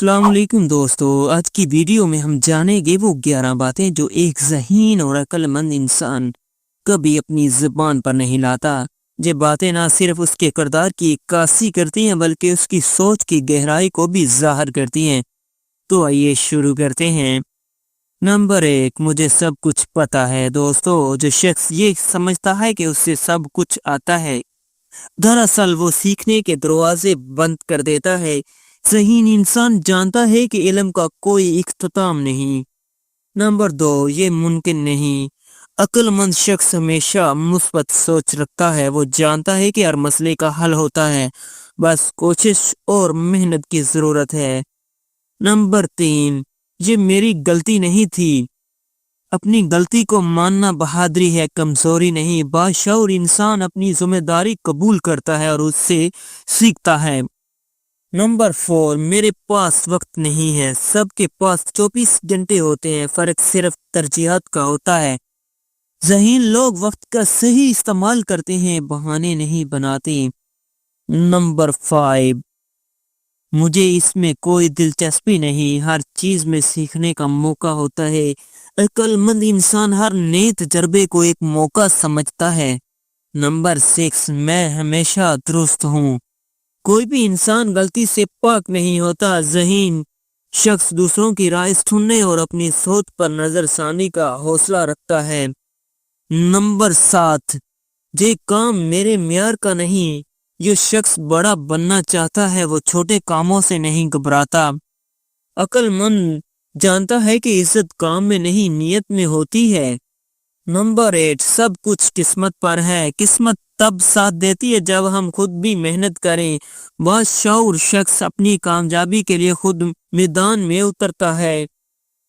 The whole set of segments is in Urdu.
السلام علیکم دوستو، آج کی ویڈیو میں ہم جانیں گے وہ 11 باتیں جو ایک ذہین اور عقل مند انسان کبھی اپنی زبان پر نہیں لاتا۔ یہ باتیں نہ صرف اس کے کردار کی عکاسی کرتی ہیں بلکہ اس کی سوچ کی گہرائی کو بھی ظاہر کرتی ہیں۔ تو آئیے شروع کرتے ہیں۔ نمبر 1، مجھے سب کچھ پتا ہے۔ دوستو، جو شخص یہ سمجھتا ہے کہ اس سے سب کچھ آتا ہے، دراصل وہ سیکھنے کے دروازے بند کر دیتا ہے۔ ذہین انسان جانتا ہے کہ علم کا کوئی اختتام نہیں۔ نمبر 2، یہ ممکن نہیں۔ عقل مند شخص ہمیشہ مثبت سوچ رکھتا ہے۔ وہ جانتا ہے کہ ہر مسئلے کا حل ہوتا ہے، بس کوشش اور محنت کی ضرورت ہے۔ نمبر 3، یہ میری غلطی نہیں تھی۔ اپنی غلطی کو ماننا بہادری ہے، کمزوری نہیں۔ باشعور انسان اپنی ذمہ داری قبول کرتا ہے اور اس سے سیکھتا ہے۔ نمبر 4، میرے پاس وقت نہیں ہے۔ سب کے پاس 24 گھنٹے ہوتے ہیں، فرق صرف ترجیحات کا ہوتا ہے۔ ذہین لوگ وقت کا صحیح استعمال کرتے ہیں، بہانے نہیں بناتے۔ نمبر 5، مجھے اس میں کوئی دلچسپی نہیں۔ ہر چیز میں سیکھنے کا موقع ہوتا ہے۔ عقل مند انسان ہر نئے تجربے کو ایک موقع سمجھتا ہے۔ نمبر 6، میں ہمیشہ درست ہوں۔ کوئی بھی انسان غلطی سے پاک نہیں ہوتا۔ ذہین شخص دوسروں کی رائے سننے اور اپنی سوچ پر نظر ثانی کا حوصلہ رکھتا ہے۔ نمبر 7، یہ کام میرے معیار کا نہیں۔ جو شخص بڑا بننا چاہتا ہے وہ چھوٹے کاموں سے نہیں گھبراتا۔ عقل مند جانتا ہے کہ عزت کام میں نہیں نیت میں ہوتی ہے۔ نمبر 8، سب کچھ قسمت پر ہے۔ قسمت تب ساتھ دیتی ہے جب ہم خود بھی محنت کریں۔ باشعور شخص اپنی کامیابی کے لیے خود میدان میں اترتا ہے۔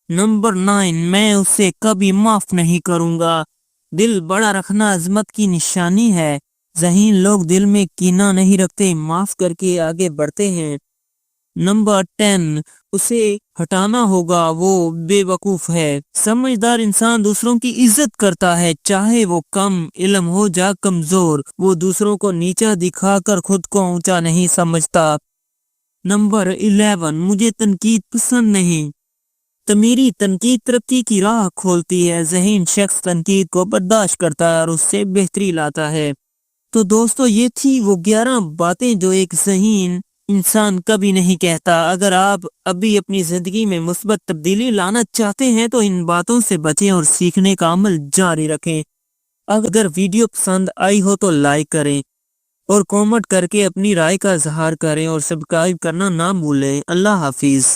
نمبر 9، میں اسے کبھی معاف نہیں کروں گا۔ دل بڑا رکھنا عظمت کی نشانی ہے۔ ذہین لوگ دل میں کینہ نہیں رکھتے، معاف کر کے آگے بڑھتے ہیں۔ نمبر 10، اسے ہٹانا ہوگا، وہ بے وقوف ہے۔ سمجھدار انسان دوسروں کی عزت کرتا ہے، چاہے وہ کم علم ہو یا کمزور۔ وہ دوسروں کو نیچا دکھا کر خود کو اونچا نہیں سمجھتا۔ نمبر 11، مجھے تنقید پسند نہیں۔ تعمیری تنقید ترقی کی راہ کھولتی ہے۔ ذہین شخص تنقید کو برداشت کرتا ہے اور اس سے بہتری لاتا ہے۔ تو دوستو، یہ تھی وہ 11 باتیں جو ایک ذہین انسان کبھی نہیں کہتا۔ اگر آپ ابھی اپنی زندگی میں مثبت تبدیلی لانا چاہتے ہیں تو ان باتوں سے بچیں اور سیکھنے کا عمل جاری رکھیں۔ اگر ویڈیو پسند آئی ہو تو لائک کریں اور کامنٹ کر کے اپنی رائے کا اظہار کریں اور سبسکرائب کرنا نہ بھولیں۔ اللہ حافظ۔